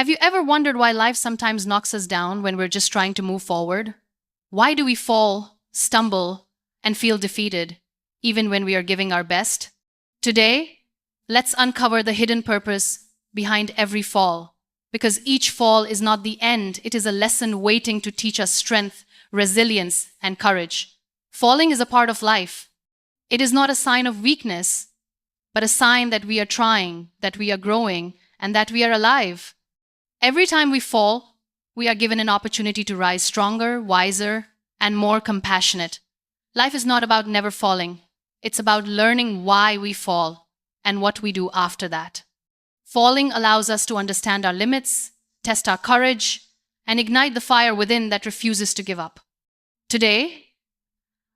Have you ever wondered why life sometimes knocks us down when we're just trying to move forward? Why do we fall, stumble, and feel defeated, even when we are giving our best? Today, let's uncover the hidden purpose behind every fall, because each fall is not the end, it is a lesson waiting to teach us strength, resilience, and courage. Falling is a part of life. It is not a sign of weakness, but a sign that we are trying, that we are growing, and that we are alive. Every time we fall, we are given an opportunity to rise stronger, wiser, and more compassionate. Life is not about never falling. It's about learning why we fall and what we do after that. Falling allows us to understand our limits, test our courage, and ignite the fire within that refuses to give up. Today,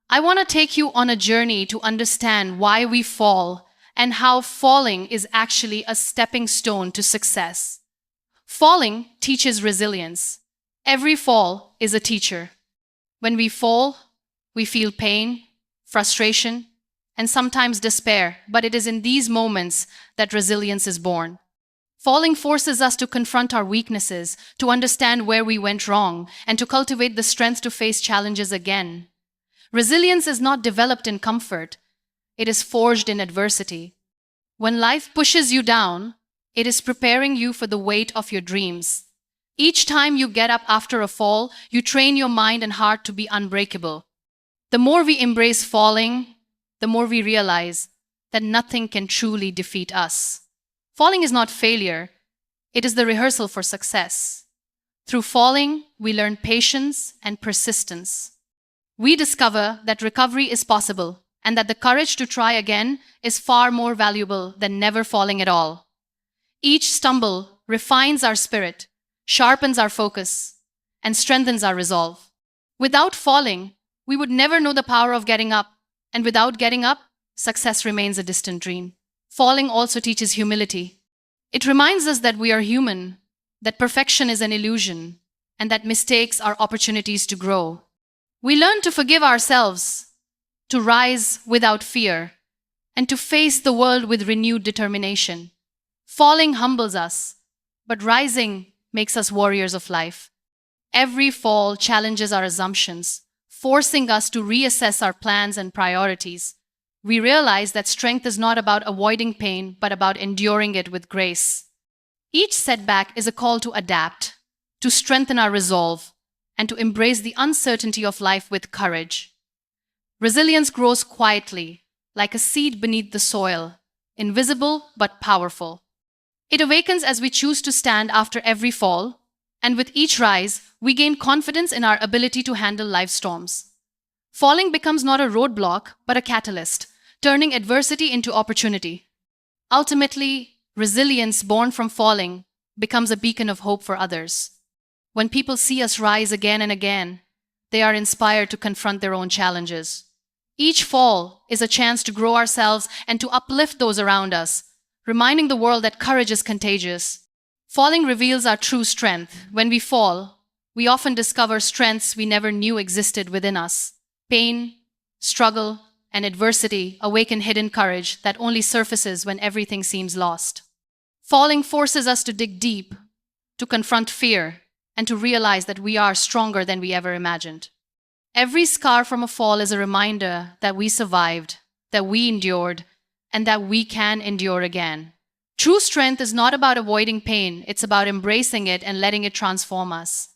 I want to take you on a journey to understand why we fall and how falling is actually a stepping stone to success. Falling teaches resilience. Every fall is a teacher. When we fall, we feel pain, frustration, and sometimes despair, but it is in these moments that resilience is born. Falling forces us to confront our weaknesses, to understand where we went wrong, and to cultivate the strength to face challenges again. Resilience is not developed in comfort. It is forged in adversity. When life pushes you down, it is preparing you for the weight of your dreams. Each time you get up after a fall, you train your mind and heart to be unbreakable. The more we embrace falling, the more we realize that nothing can truly defeat us. Falling is not failure, it is the rehearsal for success. Through falling, we learn patience and persistence. We discover that recovery is possible and that the courage to try again is far more valuable than never falling at all. Each stumble refines our spirit, sharpens our focus, and strengthens our resolve. Without falling, we would never know the power of getting up, and without getting up, success remains a distant dream. Falling also teaches humility. It reminds us that we are human, that perfection is an illusion, and that mistakes are opportunities to grow. We learn to forgive ourselves, to rise without fear, and to face the world with renewed determination. Falling humbles us, but rising makes us warriors of life. Every fall challenges our assumptions, forcing us to reassess our plans and priorities. We realize that strength is not about avoiding pain, but about enduring it with grace. Each setback is a call to adapt, to strengthen our resolve, and to embrace the uncertainty of life with courage. Resilience grows quietly, like a seed beneath the soil, invisible but powerful. It awakens as we choose to stand after every fall, and with each rise, we gain confidence in our ability to handle life's storms. Falling becomes not a roadblock, but a catalyst, turning adversity into opportunity. Ultimately, resilience born from falling becomes a beacon of hope for others. When people see us rise again and again, they are inspired to confront their own challenges. Each fall is a chance to grow ourselves and to uplift those around us, reminding the world that courage is contagious. Falling reveals our true strength. When we fall, we often discover strengths we never knew existed within us. Pain, struggle, and adversity awaken hidden courage that only surfaces when everything seems lost. Falling forces us to dig deep, to confront fear, and to realize that we are stronger than we ever imagined. Every scar from a fall is a reminder that we survived, that we endured, and that we can endure again. True strength is not about avoiding pain, it's about embracing it and letting it transform us.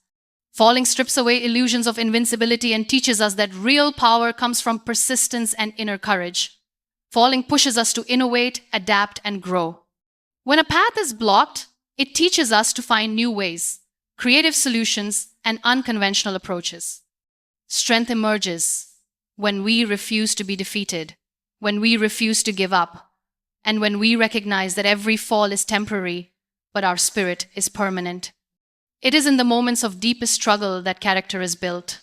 Falling strips away illusions of invincibility and teaches us that real power comes from persistence and inner courage. Falling pushes us to innovate, adapt, and grow. When a path is blocked, it teaches us to find new ways, creative solutions, and unconventional approaches. Strength emerges when we refuse to be defeated, when we refuse to give up, and when we recognize that every fall is temporary, but our spirit is permanent. It is in the moments of deepest struggle that character is built.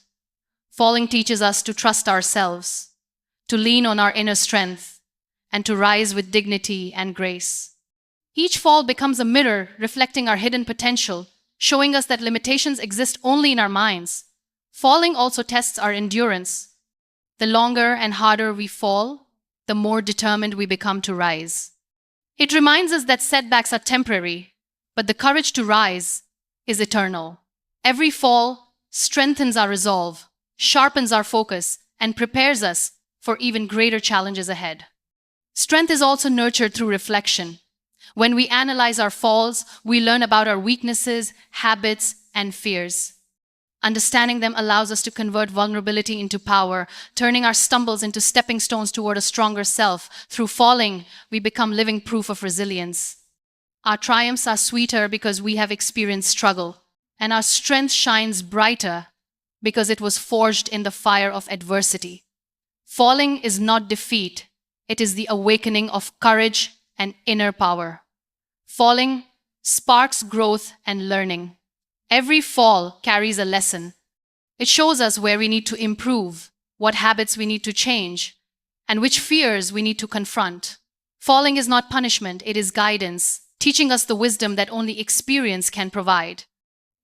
Falling teaches us to trust ourselves, to lean on our inner strength, and to rise with dignity and grace. Each fall becomes a mirror reflecting our hidden potential, showing us that limitations exist only in our minds. Falling also tests our endurance. The longer and harder we fall, the more determined we become to rise. It reminds us that setbacks are temporary, but the courage to rise is eternal. Every fall strengthens our resolve, sharpens our focus, and prepares us for even greater challenges ahead. Strength is also nurtured through reflection. When we analyze our falls, we learn about our weaknesses, habits, and fears. Understanding them allows us to convert vulnerability into power, turning our stumbles into stepping stones toward a stronger self. Through falling, we become living proof of resilience. Our triumphs are sweeter because we have experienced struggle, and our strength shines brighter because it was forged in the fire of adversity. Falling is not defeat, it is the awakening of courage and inner power. Falling sparks growth and learning. Every fall carries a lesson. It shows us where we need to improve, what habits we need to change, and which fears we need to confront. Falling is not punishment, it is guidance, teaching us the wisdom that only experience can provide.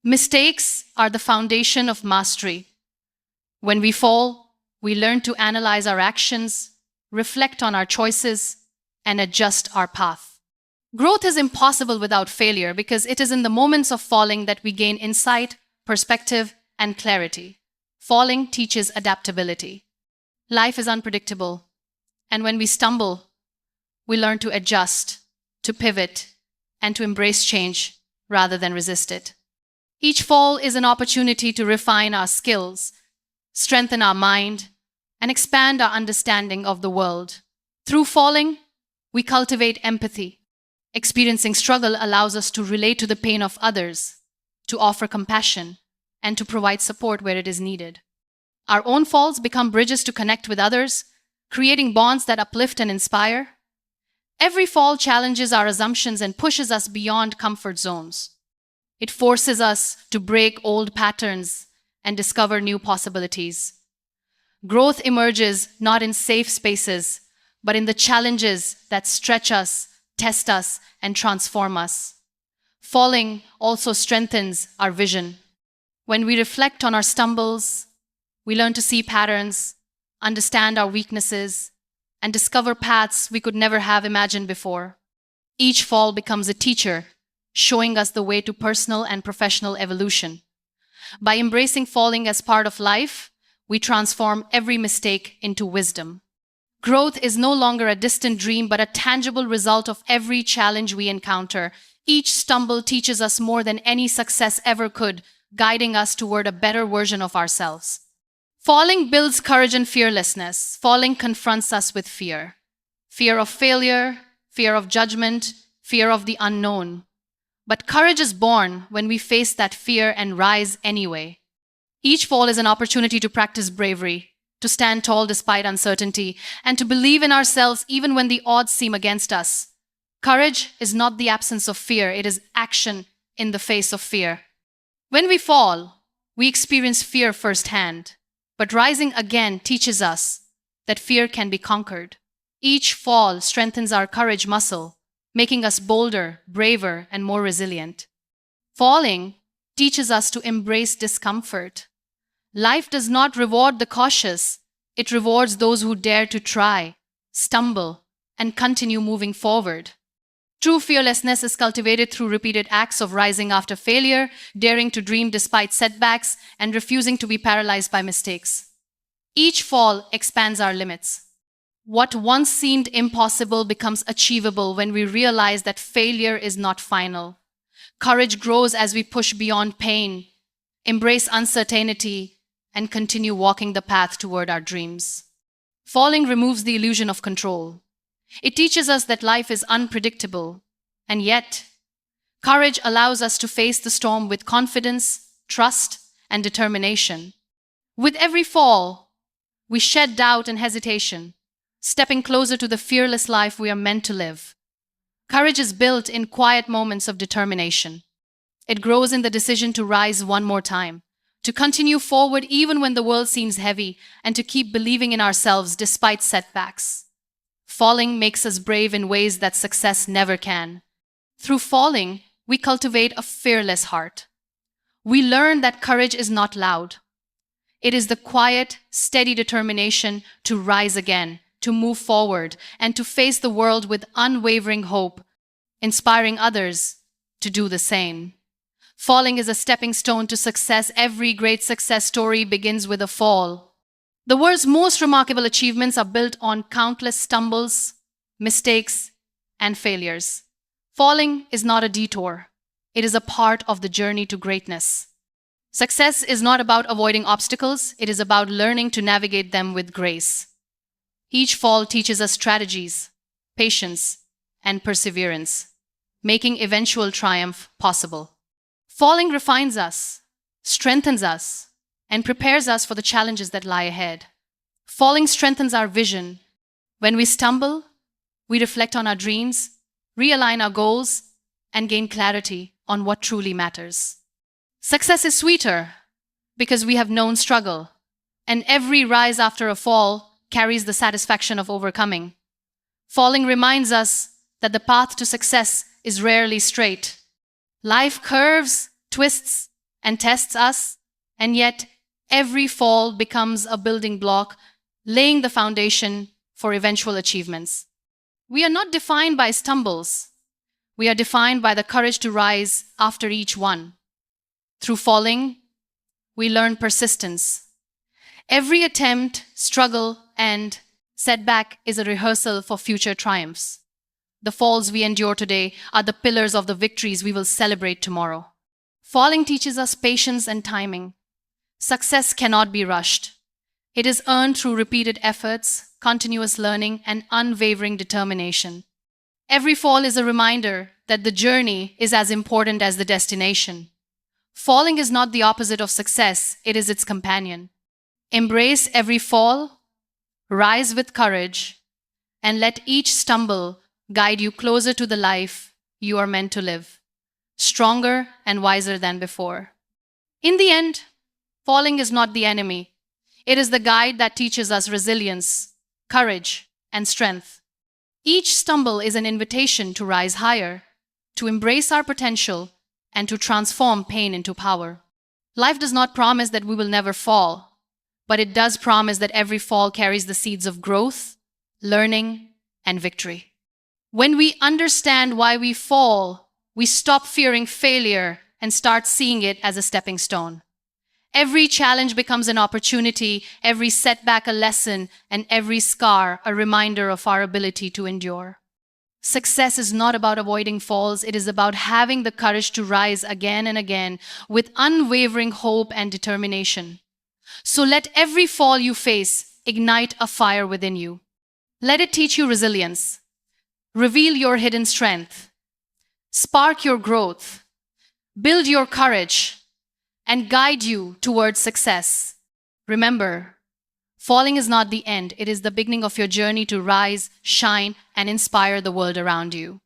Mistakes are the foundation of mastery. When we fall, we learn to analyze our actions, reflect on our choices, and adjust our path. Growth is impossible without failure because it is in the moments of falling that we gain insight, perspective, and clarity. Falling teaches adaptability. Life is unpredictable, and when we stumble, we learn to adjust, to pivot, and to embrace change rather than resist it. Each fall is an opportunity to refine our skills, strengthen our mind, and expand our understanding of the world. Through falling, we cultivate empathy. Experiencing struggle allows us to relate to the pain of others, to offer compassion, and to provide support where it is needed. Our own falls become bridges to connect with others, creating bonds that uplift and inspire. Every fall challenges our assumptions and pushes us beyond comfort zones. It forces us to break old patterns and discover new possibilities. Growth emerges not in safe spaces, but in the challenges that stretch us, test us, and transform us. Falling also strengthens our vision. When we reflect on our stumbles, we learn to see patterns, understand our weaknesses, and discover paths we could never have imagined before. Each fall becomes a teacher, showing us the way to personal and professional evolution. By embracing falling as part of life, we transform every mistake into wisdom. Growth is no longer a distant dream, but a tangible result of every challenge we encounter. Each stumble teaches us more than any success ever could, guiding us toward a better version of ourselves. Falling builds courage and fearlessness. Falling confronts us with fear. Fear of failure, fear of judgment, fear of the unknown. But courage is born when we face that fear and rise anyway. Each fall is an opportunity to practice bravery, to stand tall despite uncertainty, and to believe in ourselves even when the odds seem against us. Courage is not the absence of fear, it is action in the face of fear. When we fall, we experience fear firsthand, but rising again teaches us that fear can be conquered. Each fall strengthens our courage muscle, making us bolder, braver, and more resilient. Falling teaches us to embrace discomfort. Life does not reward the cautious, it rewards those who dare to try, stumble, and continue moving forward. True fearlessness is cultivated through repeated acts of rising after failure, daring to dream despite setbacks, and refusing to be paralyzed by mistakes. Each fall expands our limits. What once seemed impossible becomes achievable when we realize that failure is not final. Courage grows as we push beyond pain, embrace uncertainty, and continue walking the path toward our dreams. Falling removes the illusion of control. It teaches us that life is unpredictable, and yet, courage allows us to face the storm with confidence, trust, and determination. With every fall, we shed doubt and hesitation, stepping closer to the fearless life we are meant to live. Courage is built in quiet moments of determination. It grows in the decision to rise one more time, to continue forward even when the world seems heavy, and to keep believing in ourselves despite setbacks. Falling makes us brave in ways that success never can. Through falling, we cultivate a fearless heart. We learn that courage is not loud. It is the quiet, steady determination to rise again, to move forward, and to face the world with unwavering hope, inspiring others to do the same. Falling is a stepping stone to success. Every great success story begins with a fall. The world's most remarkable achievements are built on countless stumbles, mistakes, and failures. Falling is not a detour. It is a part of the journey to greatness. Success is not about avoiding obstacles. It is about learning to navigate them with grace. Each fall teaches us strategies, patience, and perseverance, making eventual triumph possible. Falling refines us, strengthens us, and prepares us for the challenges that lie ahead. Falling strengthens our vision. When we stumble, we reflect on our dreams, realign our goals, and gain clarity on what truly matters. Success is sweeter because we have known struggle, and every rise after a fall carries the satisfaction of overcoming. Falling reminds us that the path to success is rarely straight. Life curves, twists, and tests us, and yet every fall becomes a building block, laying the foundation for eventual achievements. We are not defined by stumbles. We are defined by the courage to rise after each one. Through falling, we learn persistence. Every attempt, struggle, and setback is a rehearsal for future triumphs. The falls we endure today are the pillars of the victories we will celebrate tomorrow. Falling teaches us patience and timing. Success cannot be rushed. It is earned through repeated efforts, continuous learning, and unwavering determination. Every fall is a reminder that the journey is as important as the destination. Falling is not the opposite of success, it is its companion. Embrace every fall, rise with courage, and let each stumble guide you closer to the life you are meant to live, stronger and wiser than before. In the end, falling is not the enemy. It is the guide that teaches us resilience, courage, and strength. Each stumble is an invitation to rise higher, to embrace our potential, and to transform pain into power. Life does not promise that we will never fall, but it does promise that every fall carries the seeds of growth, learning, and victory. When we understand why we fall, we stop fearing failure and start seeing it as a stepping stone. Every challenge becomes an opportunity, every setback a lesson, and every scar a reminder of our ability to endure. Success is not about avoiding falls, it is about having the courage to rise again and again with unwavering hope and determination. So let every fall you face ignite a fire within you. Let it teach you resilience, reveal your hidden strength, spark your growth, build your courage, and guide you towards success. Remember, falling is not the end, it is the beginning of your journey to rise, shine, and inspire the world around you.